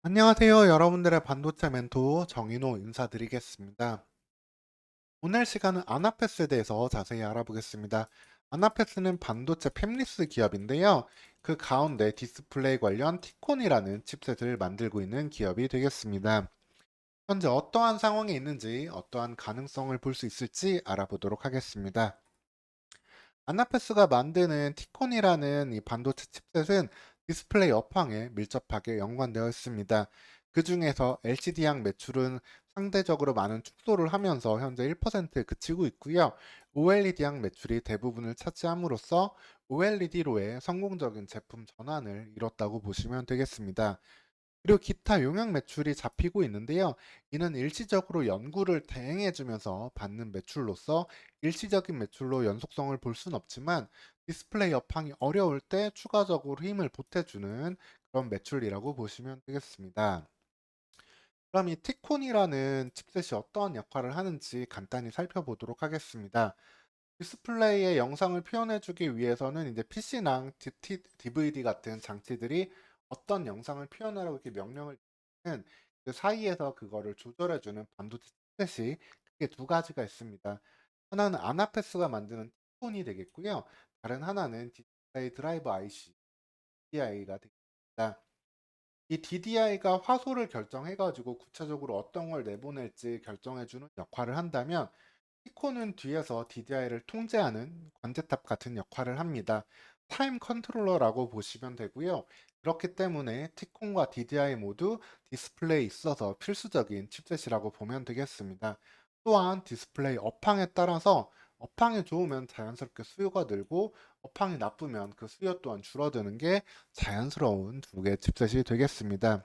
안녕하세요. 여러분들의 반도체 멘토 정인호 인사드리겠습니다. 오늘 시간은 아나페스에 대해서 자세히 알아보겠습니다. 아나페스는 반도체 팹리스 기업인데요. 그 가운데 디스플레이 관련 티콘이라는 칩셋을 만들고 있는 기업이 되겠습니다. 현재 어떠한 상황에 있는지, 어떠한 가능성을 볼 수 있을지 알아보도록 하겠습니다. 아나페스가 만드는 티콘이라는 이 반도체 칩셋은 디스플레이 업황에 밀접하게 연관되어 있습니다. 그 중에서 LCD향 매출은 상대적으로 많은 축소를 하면서 현재 1%에 그치고 있고요. OLED향 매출이 대부분을 차지함으로써 OLED로의 성공적인 제품 전환을 이뤘다고 보시면 되겠습니다. 그리고 기타 용역 매출이 잡히고 있는데요. 이는 일시적으로 연구를 대행해 주면서 받는 매출로서 일시적인 매출로 연속성을 볼 수는 없지만 디스플레이 업황이 어려울 때 추가적으로 힘을 보태주는 그런 매출이라고 보시면 되겠습니다. 그럼 이 티콘이라는 칩셋이 어떠한 역할을 하는지 간단히 살펴보도록 하겠습니다. 디스플레이에 영상을 표현해주기 위해서는 이제 PC랑 DVD 같은 장치들이 어떤 영상을 표현하라고 이렇게 명령을 주면 그 사이에서 그거를 조절해주는 반도체 칩셋이 크게 두 가지가 있습니다. 하나는 아나페스가 만드는 티콘이 되겠고요. 다른 하나는 디스플레이 드라이버 IC, DDI가 되겠습니다. 이 DDI가 화소를 결정해가지고 구체적으로 어떤 걸 내보낼지 결정해주는 역할을 한다면 티코는 뒤에서 DDI를 통제하는 관제탑 같은 역할을 합니다. 타임 컨트롤러라고 보시면 되고요. 그렇기 때문에 티콘과 DDI 모두 디스플레이에 있어서 필수적인 칩셋이라고 보면 되겠습니다. 또한 디스플레이 업황에 따라서 업황이 좋으면 자연스럽게 수요가 늘고 업황이 나쁘면 그 수요 또한 줄어드는 게 자연스러운 두 개의 칩셋이 되겠습니다.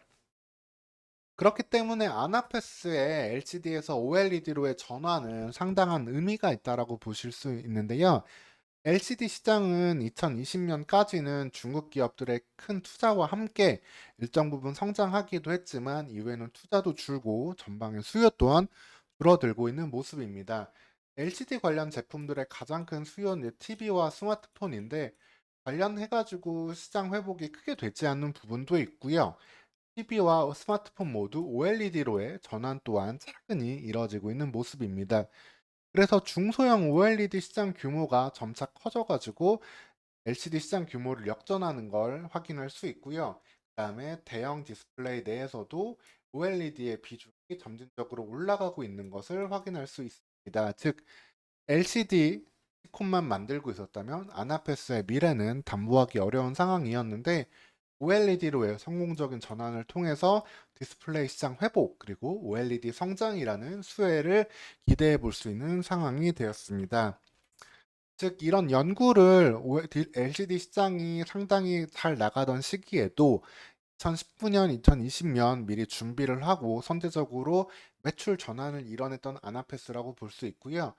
그렇기 때문에 아나페스의 LCD에서 OLED로의 전환은 상당한 의미가 있다라고 보실 수 있는데요. LCD 시장은 2020년까지는 중국 기업들의 큰 투자와 함께 일정 부분 성장하기도 했지만 이후에는 투자도 줄고 전방의 수요 또한 줄어들고 있는 모습입니다. LCD 관련 제품들의 가장 큰 수요는 TV와 스마트폰인데 관련해가지고 시장 회복이 크게 되지 않는 부분도 있고요. TV와 스마트폰 모두 OLED로의 전환 또한 차근히 이뤄지고 있는 모습입니다. 그래서 중소형 OLED 시장 규모가 점차 커져가지고 LCD 시장 규모를 역전하는 걸 확인할 수 있고요. 그다음에 대형 디스플레이 내에서도 OLED의 비중이 점진적으로 올라가고 있는 것을 확인할 수 있습니다. 즉 LCD 시콘만 만들고 있었다면 아나페스의 미래는 담보하기 어려운 상황이었는데 OLED로의 성공적인 전환을 통해서 디스플레이 시장 회복 그리고 OLED 성장이라는 수혜를 기대해 볼 수 있는 상황이 되었습니다. 즉 이런 연구를 LCD 시장이 상당히 잘 나가던 시기에도 2019년, 2020년 미리 준비를 하고 선제적으로 매출 전환을 이뤄냈던 아나페스라고 볼 수 있고요.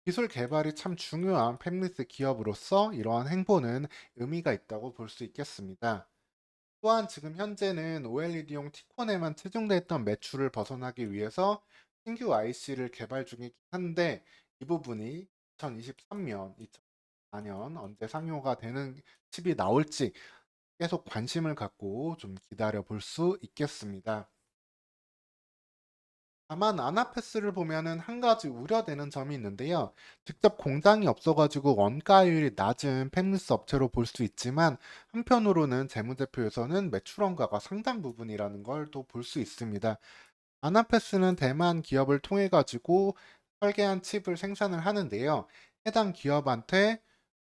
기술 개발이 참 중요한 팹리스 기업으로서 이러한 행보는 의미가 있다고 볼 수 있겠습니다. 또한 지금 현재는 OLED용 T콘에만 체중돼 있던 매출을 벗어나기 위해서 신규 IC를 개발 중이긴 한데 이 부분이 2023년, 2024년 언제 상용화 되는 칩이 나올지 계속 관심을 갖고 좀 기다려 볼 수 있겠습니다. 다만 아나페스를 보면은 한 가지 우려되는 점이 있는데요. 직접 공장이 없어가지고 원가율이 낮은 팹리스 업체로 볼 수 있지만 한편으로는 재무제표에서는 매출 원가가 상당 부분이라는 걸 또 볼 수 있습니다. 아나페스는 대만 기업을 통해 가지고 설계한 칩을 생산을 하는데요. 해당 기업한테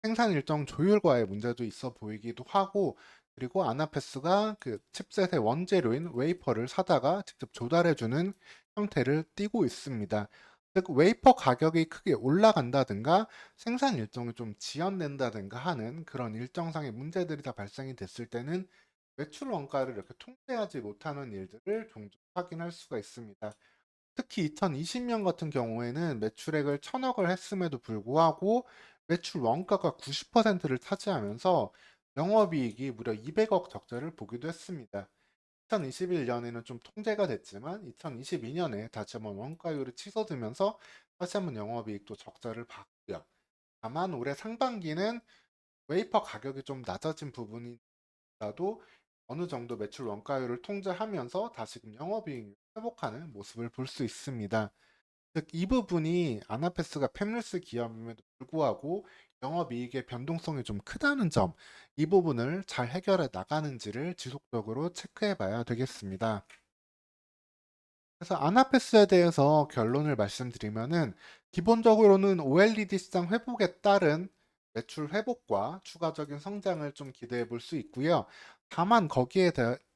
생산 일정 조율과의 문제도 있어 보이기도 하고 그리고 아나페스가 그 칩셋의 원재료인 웨이퍼를 사다가 직접 조달해 주는 형태를 띠고 있습니다. 즉 웨이퍼 가격이 크게 올라간다든가 생산 일정이 좀 지연된다든가 하는 그런 일정상의 문제들이 다 발생이 됐을 때는 매출 원가를 이렇게 통제하지 못하는 일들을 종종 확인할 수가 있습니다. 특히 2020년 같은 경우에는 매출액을 1,000억을 했음에도 불구하고 매출 원가가 90%를 차지하면서 영업이익이 무려 200억 적자를 보기도 했습니다. 2021년에는 좀 통제가 됐지만 2022년에 다시 한번 원가율이 치솟으면서 다시 한번 영업이익도 적자를 봤고요. 다만 올해 상반기는 웨이퍼 가격이 좀 낮아진 부분이라도 어느 정도 매출 원가율을 통제하면서 다시금 영업이익을 회복하는 모습을 볼 수 있습니다. 즉, 이 부분이 아나페스가 팹리스 기업임에도 불구하고 영업이익의 변동성이 좀 크다는 점, 이 부분을 잘 해결해 나가는지를 지속적으로 체크해 봐야 되겠습니다. 그래서 아나페스에 대해서 결론을 말씀드리면은 기본적으로는 OLED 시장 회복에 따른 매출 회복과 추가적인 성장을 좀 기대해 볼 수 있고요. 다만 거기에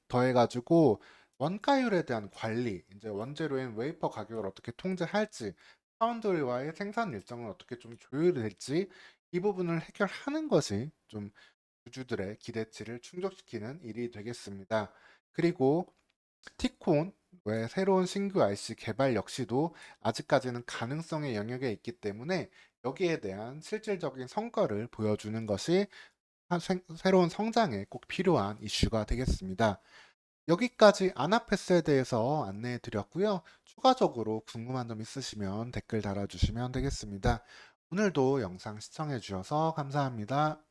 더해 가지고 원가율에 대한 관리, 이제 원재료인 웨이퍼 가격을 어떻게 통제할지, 파운드리와의 생산 일정을 어떻게 좀 조율될지, 이 부분을 해결하는 것이 좀 주주들의 기대치를 충족시키는 일이 되겠습니다. 그리고 티콘 외 새로운 신규 IC 개발 역시도 아직까지는 가능성의 영역에 있기 때문에 여기에 대한 실질적인 성과를 보여주는 것이 새로운 성장에 꼭 필요한 이슈가 되겠습니다. 여기까지 아나페스에 대해서 안내해 드렸고요. 추가적으로 궁금한 점 있으시면 댓글 달아주시면 되겠습니다. 오늘도 영상 시청해 주셔서 감사합니다.